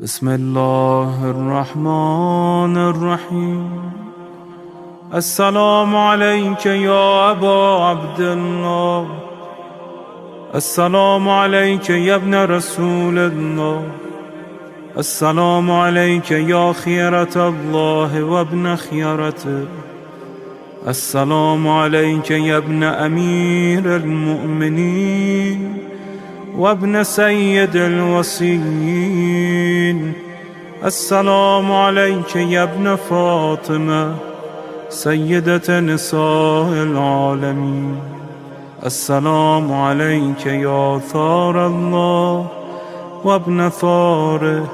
بسم الله الرحمن الرحيم. السلام عليك يا أبا عبد الله، السلام عليك يا ابن رسول الله، السلام عليك يا خيرة الله وابن خيرته، السلام عليك يا ابن أمير المؤمنين وابن سيد الوصيين، السلام عليك يا ابن فاطمة سيدة نساء العالمين، السلام عليك يا ثار الله وابن ثاره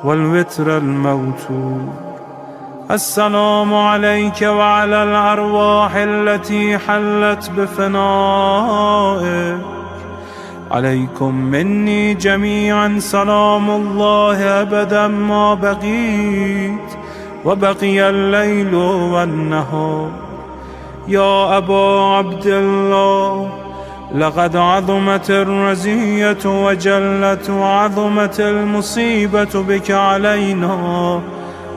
والوتر الموتور، السلام عليك وعلى الأرواح التي حلت بفنائك، عليكم مني جميعا سلام الله أبدا ما بقيت وبقي الليل والنهار. يا أبا عبد الله، لقد عظمت الرزية وجلت وعظمت المصيبة بك علينا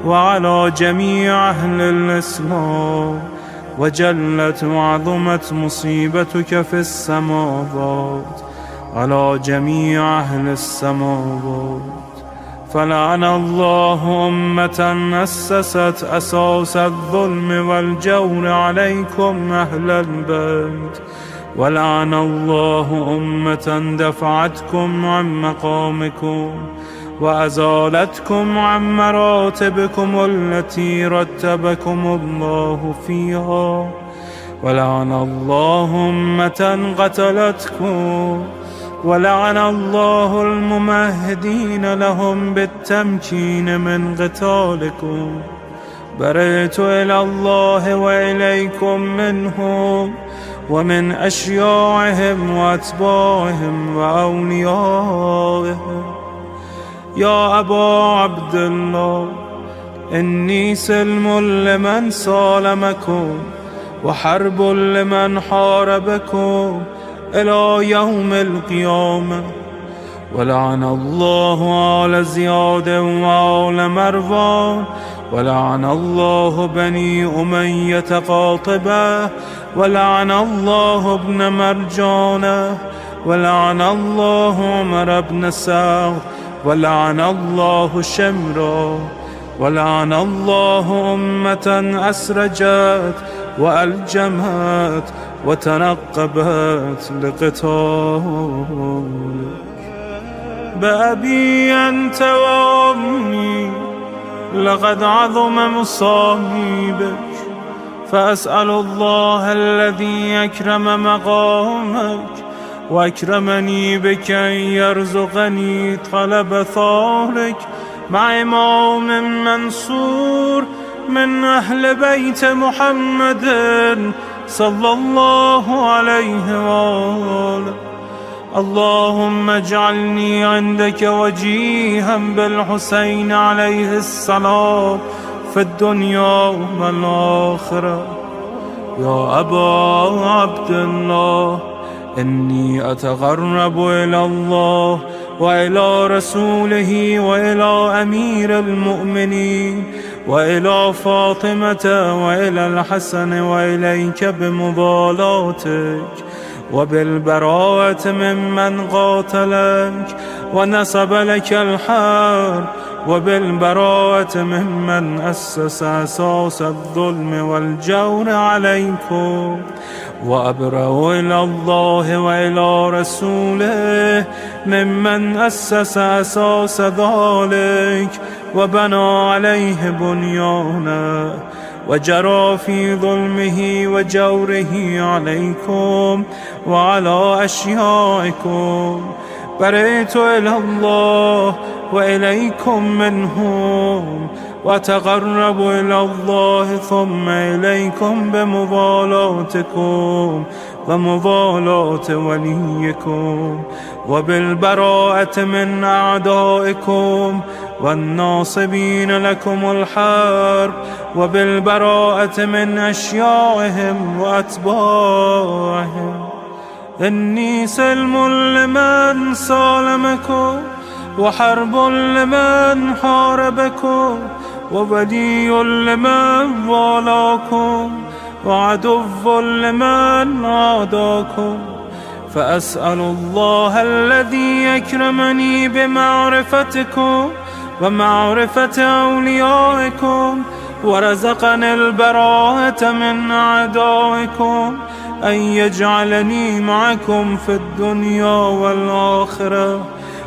وعلى جميع أهل الإسلام، وجلت وعظمت مصيبتك في السماوات على جميع أهل السماوات. فلعن الله أمة أسست أساس الظلم والجور عليكم أهل البيت، ولعن الله أمة دفعتكم عن مقامكم وأزالتكم عن مراتبكم التي رتبكم الله فيها، ولعن الله أمة قتلتكم، ولعن الله الممهدين لهم بالتمكين من قتالكم. برئت إلى الله وإليكم منهم ومن أشياعهم وأتباعهم وأوليائهم. يا أبا عبد الله، إني سلم لمن سالمكم وحرب لمن حاربكم إلى يوم القيامة. ولعن الله آل زياد وآل مروان، ولعن الله بني أمية قاطبة، ولعن الله ابن مرجانة، ولعن الله عمر بن سعد، ولعن الله شمرا، ولعن الله أمة أسرجت وألجمت وتنقبت لقتالك. بأبي أنت وأمي، لقد عظم مصائبك، فأسأل الله الذي أكرم مقامك وأكرمني بك أن يرزقني طلب ثارك مع إمام منصور من أهل بيت محمد صلى الله عليه وآله. اللهم اجعلني عندك وجيها بالحسين عليه السلام في الدنيا والآخرة. يا أبا عبد الله، إني أتقرب إلى الله وإلى رسوله وإلى أمير المؤمنين وإلى فاطمة وإلى الحسن وإليك بمضالاتك وبالبراءة ممن قاتلك ونصب لك الحرب، وبالبراءة ممن أسس أساس الظلم والجور عليكم. وأبرأ إلى الله وإلى رسوله ممن أسس أساس ذلك وبنى عليه بنيانا وجرى في ظلمه وجوره عليكم وعلى أشيائكم. برئت إلى الله وإليكم منهم، وتقرب إلى الله ثم إليكم بمضالاتكم ومضالاة وليكم، وبالبراءة من أعدائكم والناصبين لكم الحرب، وبالبراءة من أشياعهم وأتباعهم. إني سلم لمن سالمكم، وحرب لمن حاربكم، وولي لمن والاكم، وعدو لمن عاداكم. فأسأل الله الذي يكرمني بمعرفتكم ومعرفة أوليائكم، ورزقني البراءة من أعدائكم، أن يجعلني معكم في الدنيا والآخرة،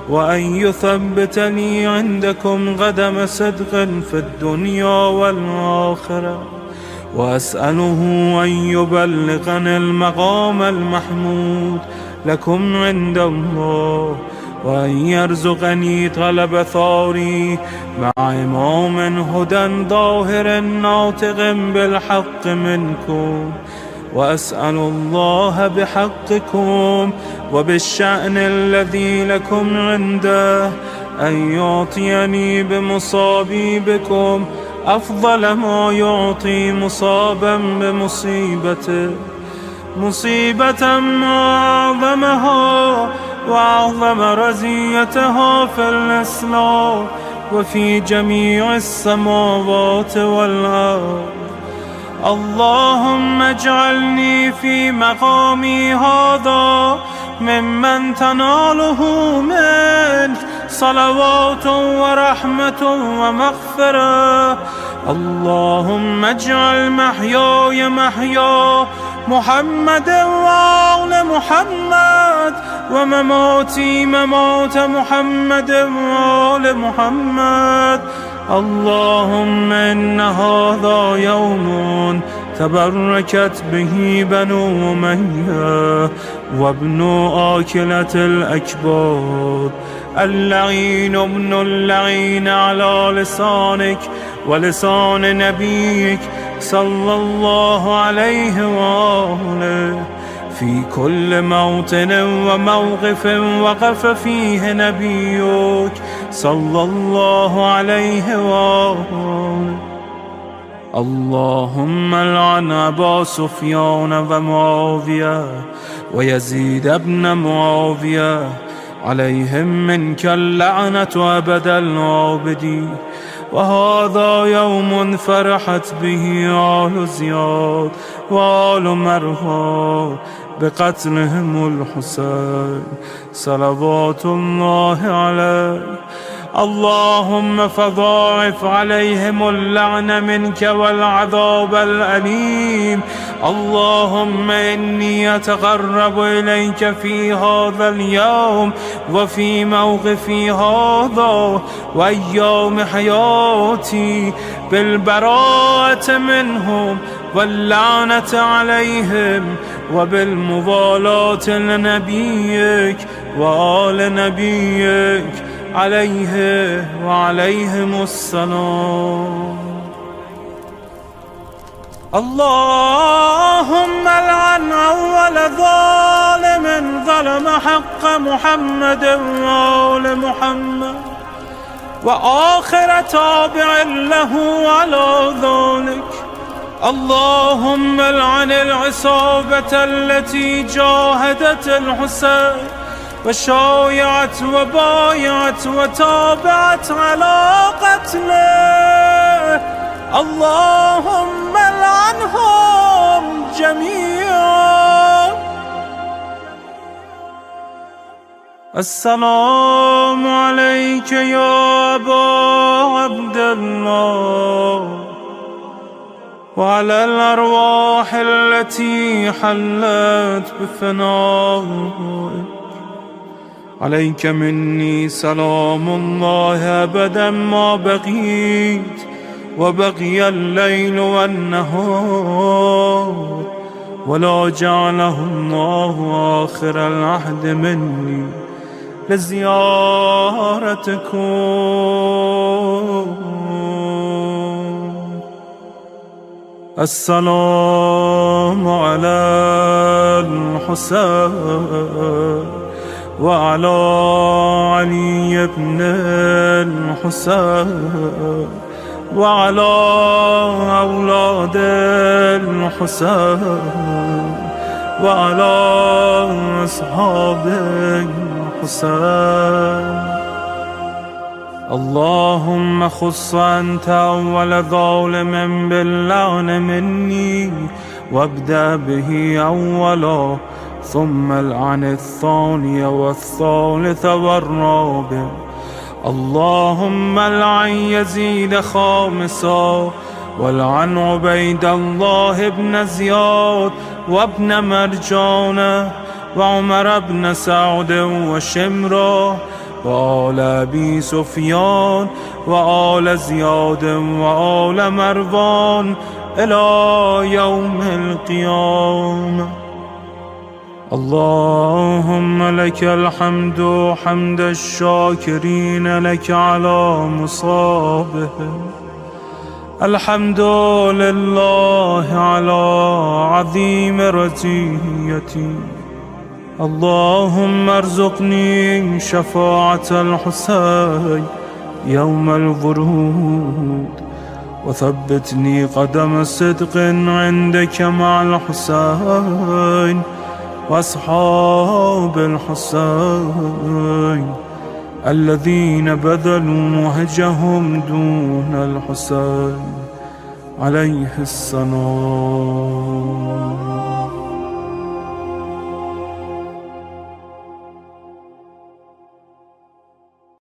وأن يثبتني عندكم قدم صدق في الدنيا والآخرة. وأسأله أن يبلغني المقام المحمود لكم عند الله، وأن يرزقني طلب ثاري مع إمام هدى ظاهر ناطق بالحق منكم. وأسأل الله بحقكم وبالشأن الذي لكم عنده أن يعطيني بمصابي بكم أفضل ما يعطي مصابا بمصيبته، مصيبة ما أعظمها وأعظم رزيتها في الإسلام وفي جميع السماوات والأرض. اللهم اجعلني في مقامي هذا ممن تناله منك صلوات ورحمة ومغفرة. اللهم اجعل محياي محيا محمد وآل محمد، ومماتي ممات محمد وآل محمد. اللهم إن هذا يوم تبركت به بنو أمية وابن آكلة الأكباد، اللعين ابن اللعين على لسانك ولسان نبيك صلى الله عليه وآله، في كل موطن وموقف وقف فيه نبيك صلى الله عليه وآله. اللهم لعن أبا سفيان ومعاوية ويزيد بن معاوية، عليهم منك اللعنة أبد العابدين. وهذا يوم فرحت به آل زياد وآل مروان بقتلهم الحسين صلوات الله عليه. اللهم فضاعف عليهم اللعن منك والعذاب الأليم. اللهم إني أتقرب إليك في هذا اليوم وفي موقفي هذا وأيام حياتي بالبراءة منهم واللعنة عليهم، وبالموالاة لنبيك وآل نبيك عليه وعليهم السلام. اللهم لعن أول ظالم ظلم حق محمد وآل محمد، وآخر تابع له على ذلك. اللهم لعن العصابة التي جاهدت الحسين وشايعت وبايعت وتابعت على قتله. اللهم لعنهم جميعا. السلام عليك يا أبا عبد الله، وعلى الأرواح التي حلت بفنائك. عليك مني سلام الله أبدا ما بقيت وبقي الليل والنهار، ولا جعله الله آخر العهد مني لزيارتكم. السلام على الحسين وعلى علي بن الحسين وعلى أولاد الحسين وعلى أصحاب الحسين. اللهم خص أنت أول ظالم باللعن مني، وابدأ به أولا، ثم العن الثاني والثالث والرابع. اللهم العن يزيد خامسا، والعن عبيد الله بن زياد وابن مرجانة وعمر بن سعد وشمرة وآل أبي سفيان وآل زياد وآل مروان إلى يوم القيامة. اللهم لك الحمد حمد الشاكرين لك على مصابهم. الحمد لله على عظيم رزيتي. اللهم ارزقني شفاعة الحسين يوم الورود، وثبتني قدم صدق عندك مع الحسين وأصحاب الحسين الذين بذلوا وهجهم دون الحسين عليه السلام.